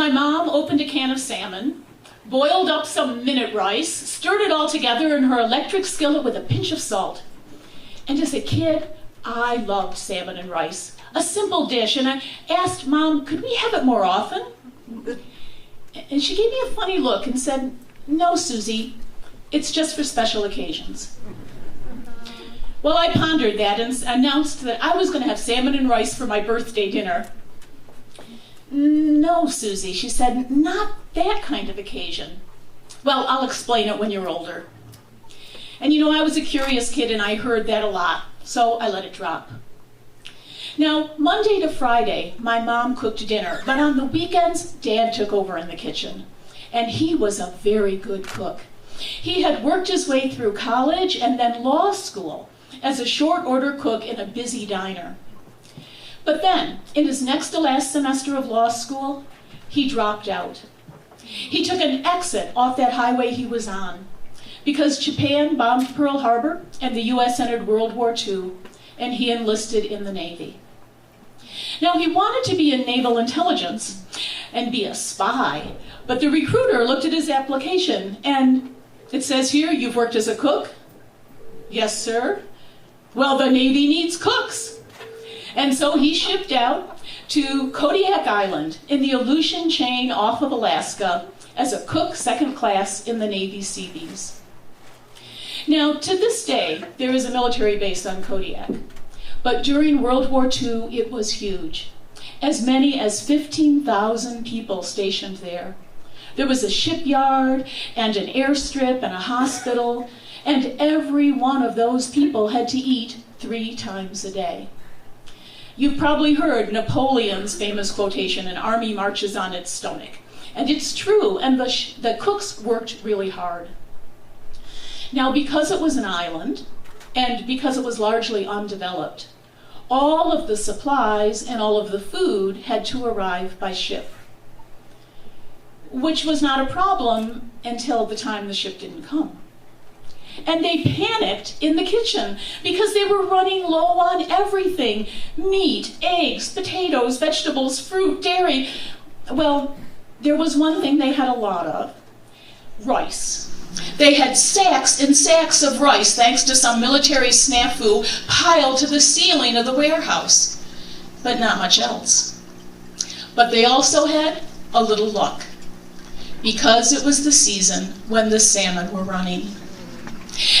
my mom opened a can of salmon, boiled up some minute rice, stirred it all together in her electric skillet with a pinch of salt. And as a kid, I loved salmon and rice, a simple dish, and I asked Mom, could we have it more often? And she gave me a funny look and said, no, Susie, it's just for special occasions. Well, I pondered that and announced that I was going to have salmon and rice for my birthday dinner. No, Susie, she said, not that kind of occasion. Well, I'll explain it when you're older. And you know, I was a curious kid and I heard that a lot, so I let it drop. Now, Monday to Friday, my mom cooked dinner, but on the weekends, Dad took over in the kitchen. And he was a very good cook. He had worked his way through college and then law school as a short order cook in a busy diner. But then, in his next to last semester of law school, he dropped out. He took an exit off that highway he was on because Japan bombed Pearl Harbor and the U.S. entered World War II, and he enlisted in the Navy. Now, he wanted to be in naval intelligence and be a spy, but the recruiter looked at his application, and it says here, you've worked as a cook? Yes, sir. Well, the Navy needs cooks. And so he shipped out to Kodiak Island in the Aleutian chain off of Alaska as a cook second class in the Navy Seabees. Now, to this day, there is a military base on Kodiak. But during World War II, it was huge. As many as 15,000 people stationed there. There was a shipyard and an airstrip and a hospital, and every one of those people had to eat 3 times a day. You've probably heard Napoleon's famous quotation, "An army marches on its stomach." And it's true, and the cooks worked really hard. Now, because it was an island, and because it was largely undeveloped, all of the supplies and all of the food had to arrive by ship, which was not a problem until the time the ship didn't come. And they panicked in the kitchen because they were running low on everything: meat, eggs, potatoes, vegetables, fruit, dairy. Well, there was one thing they had a lot of: rice. They had sacks and sacks of rice, thanks to some military snafu, piled to the ceiling of the warehouse, but not much else. But they also had a little luck, because it was the season when the salmon were running.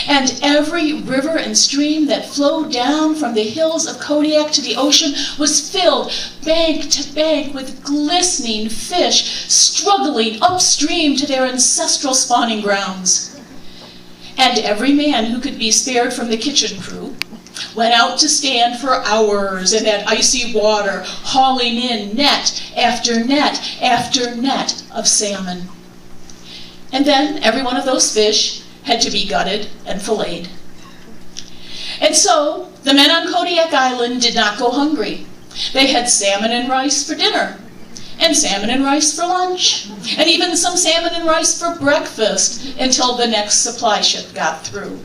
And every river and stream that flowed down from the hills of Kodiak to the ocean was filled bank to bank with glistening fish struggling upstream to their ancestral spawning grounds. And every man who could be spared from the kitchen crew went out to stand for hours in that icy water, hauling in net after net after net of salmon. And then every one of those fish had to be gutted and filleted. And so the men on Kodiak Island did not go hungry. They had salmon and rice for dinner, and salmon and rice for lunch, and even some salmon and rice for breakfast until the next supply ship got through.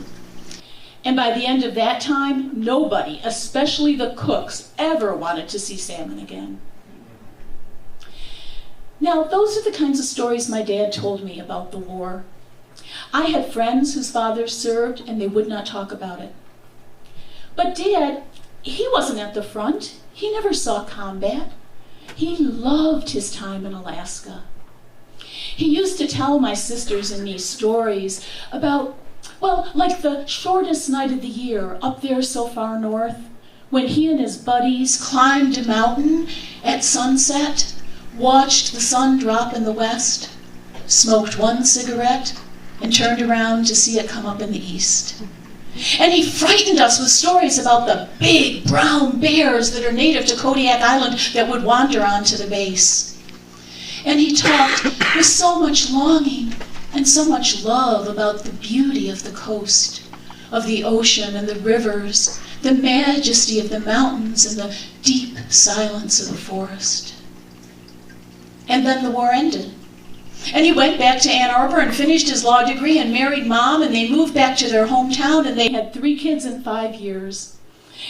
And by the end of that time, nobody, especially the cooks, ever wanted to see salmon again. Now, those are the kinds of stories my dad told me about the war. I had friends whose fathers served, and they would not talk about it. But Dad, he wasn't at the front. He never saw combat. He loved his time in Alaska. He used to tell my sisters and me stories about, well, like the shortest night of the year up there so far north, when he and his buddies climbed a mountain at sunset, watched the sun drop in the west, smoked one cigarette, and turned around to see it come up in the east. And he frightened us with stories about the big brown bears that are native to Kodiak Island that would wander onto the base. And he talked with so much longing and so much love about the beauty of the coast, of the ocean and the rivers, the majesty of the mountains and the deep silence of the forest. And then the war ended. And he went back to Ann Arbor and finished his law degree and married Mom, and they moved back to their hometown, and they had 3 kids in 5 years.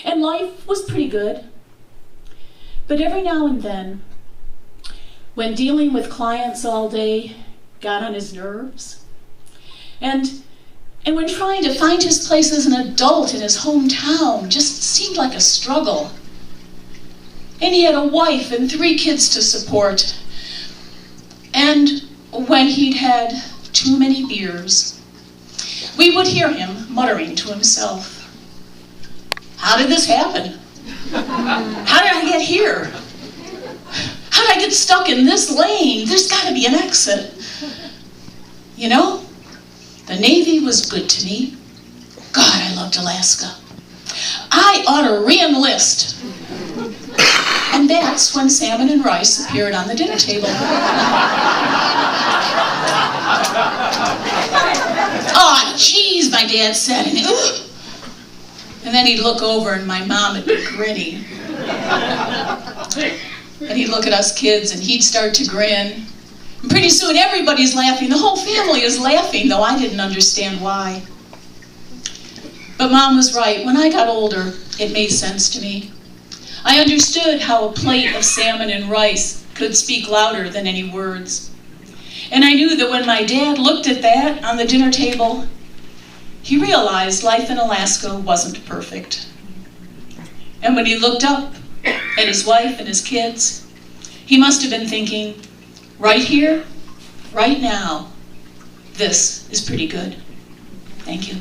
And life was pretty good. But every now and then, when dealing with clients all day got on his nerves. And when trying to find his place as an adult in his hometown just seemed like a struggle. And he had a wife and 3 kids to support. And when he'd had too many beers, we would hear him muttering to himself, "How did this happen? How did I get here? How did I get stuck in this lane? There's got to be an exit. You know, the Navy was good to me. God, I loved Alaska. I ought to re-enlist." And that's when Salmon and Rice appeared on the dinner table. "Oh, geez," my dad said, and then he'd look over and my mom would be grinning. And he'd look at us kids and he'd start to grin. And pretty soon everybody's laughing. The whole family is laughing, though I didn't understand why. But Mom was right. When I got older, it made sense to me. I understood how a plate of salmon and rice could speak louder than any words. And I knew that when my dad looked at that on the dinner table, he realized life in Alaska wasn't perfect. And when he looked up at his wife and his kids, he must have been thinking, right here, right now, this is pretty good. Thank you.